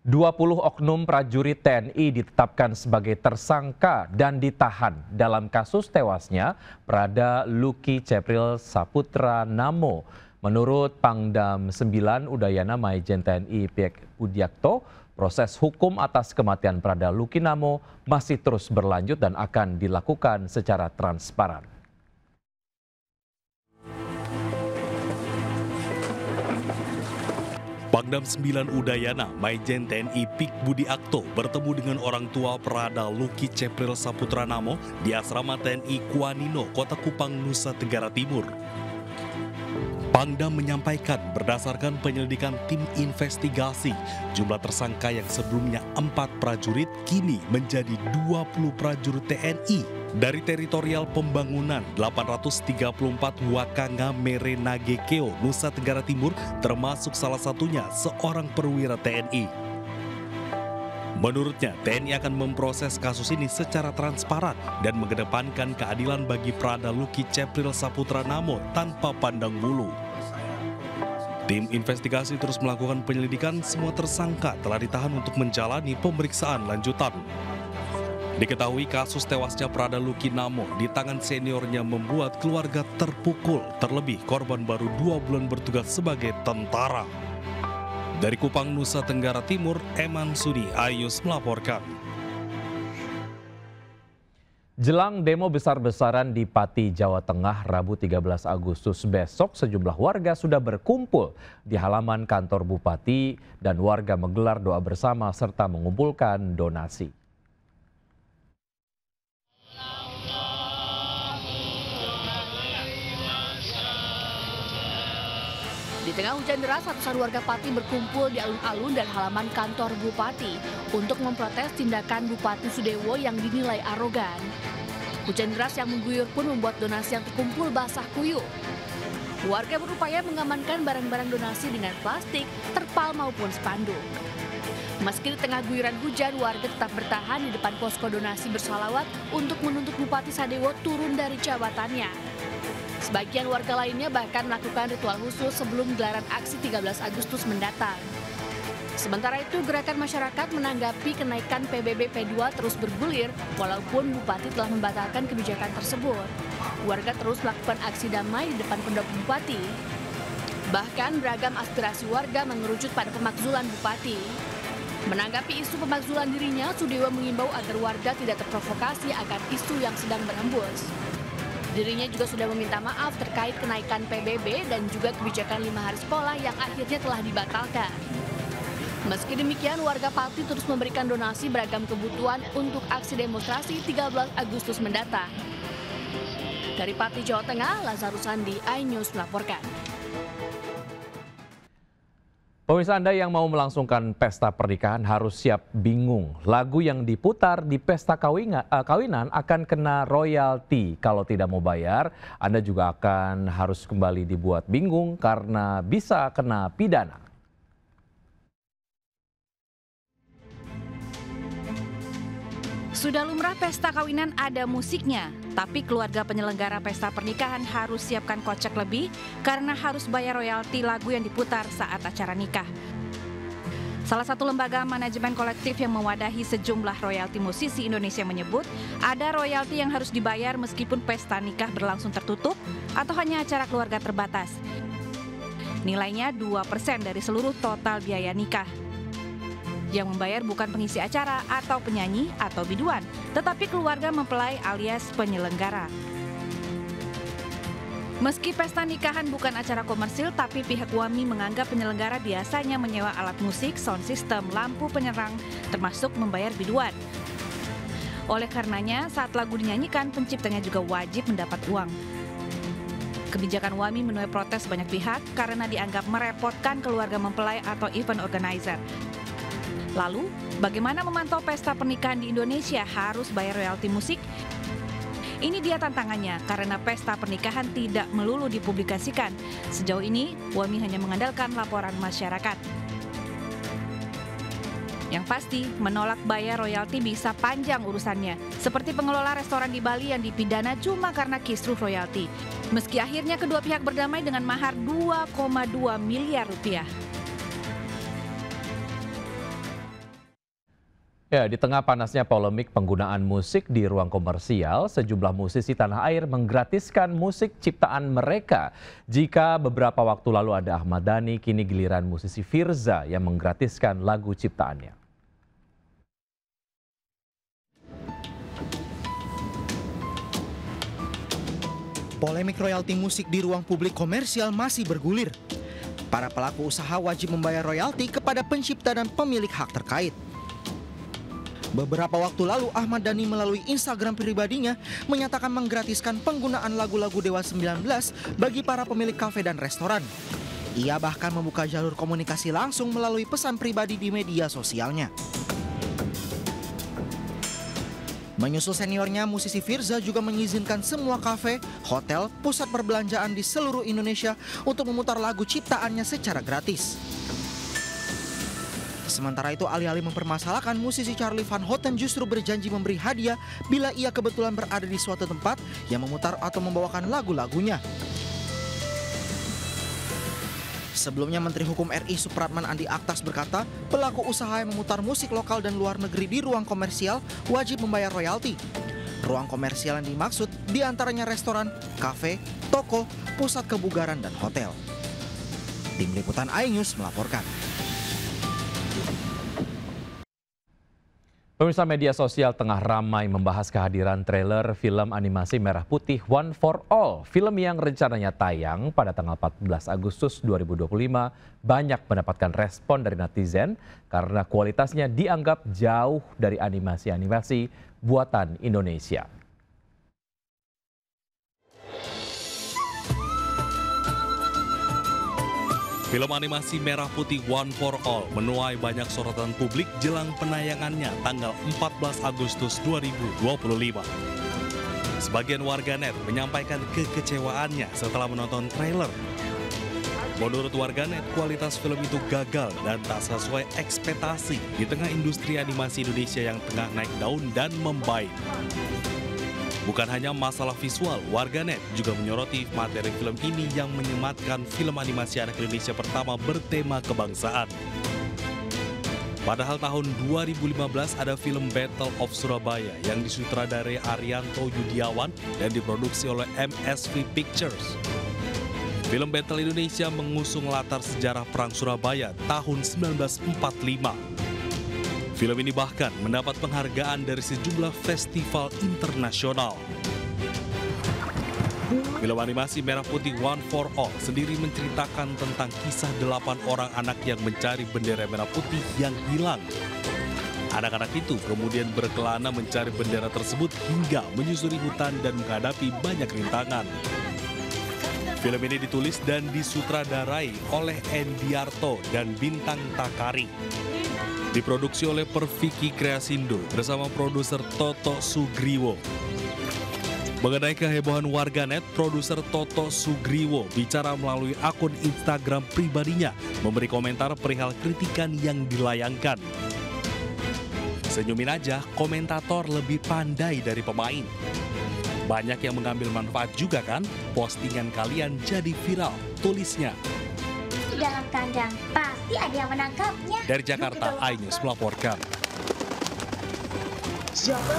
20 oknum prajurit TNI ditetapkan sebagai tersangka dan ditahan dalam kasus tewasnya Prada Luki Cepril Saputra Namo. Menurut Pangdam 9 Udayana Maijen TNI Piek Budiakto, proses hukum atas kematian Prada Luki Namo masih terus berlanjut dan akan dilakukan secara transparan. Pangdam 9 Udayana, Maijen TNI Piek Budiakto bertemu dengan orang tua Prada Luki Cepril Saputra Namo di asrama TNI Kuanino, Kota Kupang, Nusa Tenggara Timur. Pangdam menyampaikan berdasarkan penyelidikan tim investigasi, jumlah tersangka yang sebelumnya 4 prajurit kini menjadi 20 prajurit TNI. Dari teritorial pembangunan 834 Wakanga Merenagekeo, Nusa Tenggara Timur, termasuk salah satunya seorang perwira TNI. Menurutnya, TNI akan memproses kasus ini secara transparan dan mengedepankan keadilan bagi Prada Luki Cepril Saputra Namo tanpa pandang bulu. Tim investigasi terus melakukan penyelidikan, semua tersangka telah ditahan untuk menjalani pemeriksaan lanjutan. Diketahui kasus tewasnya Prada Luki Namo di tangan seniornya membuat keluarga terpukul, terlebih korban baru 2 bulan bertugas sebagai tentara. Dari Kupang, Nusa Tenggara Timur, Eman Sudi Ayus melaporkan. Jelang demo besar-besaran di Pati, Jawa Tengah, Rabu 13 Agustus besok, sejumlah warga sudah berkumpul di halaman kantor Bupati dan warga menggelar doa bersama serta mengumpulkan donasi. Di tengah hujan deras, ratusan warga Pati berkumpul di alun-alun dan halaman kantor Bupati untuk memprotes tindakan Bupati Sudewo yang dinilai arogan. Hujan deras yang mengguyur pun membuat donasi yang terkumpul basah kuyup. Warga berupaya mengamankan barang-barang donasi dengan plastik, terpal maupun spanduk. Meski di tengah guyuran hujan, warga tetap bertahan di depan posko donasi bersalawat untuk menuntut Bupati Sudewo turun dari jabatannya. Sebagian warga lainnya bahkan melakukan ritual khusus sebelum gelaran aksi 13 Agustus mendatang. Sementara itu, gerakan masyarakat menanggapi kenaikan PBB P2 terus bergulir walaupun Bupati telah membatalkan kebijakan tersebut. Warga terus melakukan aksi damai di depan pendopo Bupati. Bahkan beragam aspirasi warga mengerucut pada pemakzulan Bupati. Menanggapi isu pemakzulan dirinya, Sudewo mengimbau agar warga tidak terprovokasi akan isu yang sedang berhembus. Dirinya juga sudah meminta maaf terkait kenaikan PBB dan juga kebijakan 5 hari sekolah yang akhirnya telah dibatalkan. Meski demikian, warga Pati terus memberikan donasi beragam kebutuhan untuk aksi demonstrasi 13 Agustus mendatang. Dari Pati, Jawa Tengah, Lazarus Andi, iNews melaporkan. Pemirsa, Anda yang mau melangsungkan pesta pernikahan harus siap bingung. Lagu yang diputar di pesta kawinan akan kena royalti. Kalau tidak mau bayar, Anda juga akan harus kembali dibuat bingung karena bisa kena pidana. Sudah lumrah pesta kawinan ada musiknya, tapi keluarga penyelenggara pesta pernikahan harus siapkan kocek lebih karena harus bayar royalti lagu yang diputar saat acara nikah. Salah satu lembaga manajemen kolektif yang mewadahi sejumlah royalti musisi Indonesia menyebut ada royalti yang harus dibayar meskipun pesta nikah berlangsung tertutup atau hanya acara keluarga terbatas. Nilainya 2% dari seluruh total biaya nikah. Yang membayar bukan pengisi acara atau penyanyi atau biduan, tetapi keluarga mempelai alias penyelenggara. Meski pesta nikahan bukan acara komersil, tapi pihak WAMI menganggap penyelenggara biasanya menyewa alat musik, sound system, lampu penyerang, termasuk membayar biduan. Oleh karenanya, saat lagu dinyanyikan, penciptanya juga wajib mendapat uang. Kebijakan WAMI menuai protes banyak pihak karena dianggap merepotkan keluarga mempelai atau event organizer. Lalu, bagaimana memantau pesta pernikahan di Indonesia harus bayar royalti musik? Ini dia tantangannya, karena pesta pernikahan tidak melulu dipublikasikan. Sejauh ini, WAMI hanya mengandalkan laporan masyarakat. Yang pasti, menolak bayar royalti bisa panjang urusannya. Seperti pengelola restoran di Bali yang dipidana cuma karena kisruh royalti. Meski akhirnya kedua pihak berdamai dengan mahar 2,2 miliar rupiah. Ya, di tengah panasnya polemik penggunaan musik di ruang komersial, sejumlah musisi tanah air menggratiskan musik ciptaan mereka. Jika beberapa waktu lalu ada Ahmad Dhani, kini giliran musisi Firza yang menggratiskan lagu ciptaannya. Polemik royalti musik di ruang publik komersial masih bergulir. Para pelaku usaha wajib membayar royalti kepada pencipta dan pemilik hak terkait. Beberapa waktu lalu Ahmad Dhani melalui Instagram pribadinya menyatakan menggratiskan penggunaan lagu-lagu Dewa 19 bagi para pemilik kafe dan restoran. Ia bahkan membuka jalur komunikasi langsung melalui pesan pribadi di media sosialnya. Menyusul seniornya, musisi Firza juga mengizinkan semua kafe, hotel, pusat perbelanjaan di seluruh Indonesia untuk memutar lagu ciptaannya secara gratis. Sementara itu, alih-alih mempermasalahkan, musisi Charlie Van Houten justru berjanji memberi hadiah bila ia kebetulan berada di suatu tempat yang memutar atau membawakan lagu-lagunya. Sebelumnya, Menteri Hukum RI Supratman Andi Aktas berkata, pelaku usaha yang memutar musik lokal dan luar negeri di ruang komersial wajib membayar royalti. Ruang komersial yang dimaksud diantaranya restoran, kafe, toko, pusat kebugaran, dan hotel. Tim Liputan iNews melaporkan. Pemirsa, media sosial tengah ramai membahas kehadiran trailer film animasi Merah Putih One for All. Film yang rencananya tayang pada tanggal 14 Agustus 2025 banyak mendapatkan respon dari netizen karena kualitasnya dianggap jauh dari animasi-animasi buatan Indonesia. Film animasi Merah Putih One for All menuai banyak sorotan publik jelang penayangannya tanggal 14 Agustus 2025. Sebagian warganet menyampaikan kekecewaannya setelah menonton trailer. Menurut warganet, kualitas film itu gagal dan tak sesuai ekspektasi di tengah industri animasi Indonesia yang tengah naik daun dan membaik. Bukan hanya masalah visual, warganet juga menyoroti materi film ini yang menyematkan film animasi anak Indonesia pertama bertema kebangsaan. Padahal tahun 2015 ada film Battle of Surabaya yang disutradarai Arianto Yudiawan dan diproduksi oleh MSV Pictures. Film Battle Indonesia mengusung latar sejarah Perang Surabaya tahun 1945. Film ini bahkan mendapat penghargaan dari sejumlah festival internasional. Film animasi Merah Putih One for All sendiri menceritakan tentang kisah 8 orang anak yang mencari bendera merah putih yang hilang. Anak-anak itu kemudian berkelana mencari bendera tersebut hingga menyusuri hutan dan menghadapi banyak rintangan. Film ini ditulis dan disutradarai oleh Endiarto dan Bintang Takari. Diproduksi oleh Perfiki Kreasindo bersama produser Toto Sugriwo. Mengenai kehebohan warganet, produser Toto Sugriwo bicara melalui akun Instagram pribadinya, memberi komentar perihal kritikan yang dilayangkan. Senyumin aja, komentator lebih pandai dari pemain. Banyak yang mengambil manfaat juga kan, postingan kalian jadi viral, tulisnya. Dalam kandang pasti ada yang menangkapnya. Dari Jakarta, iNews melaporkan. Siapa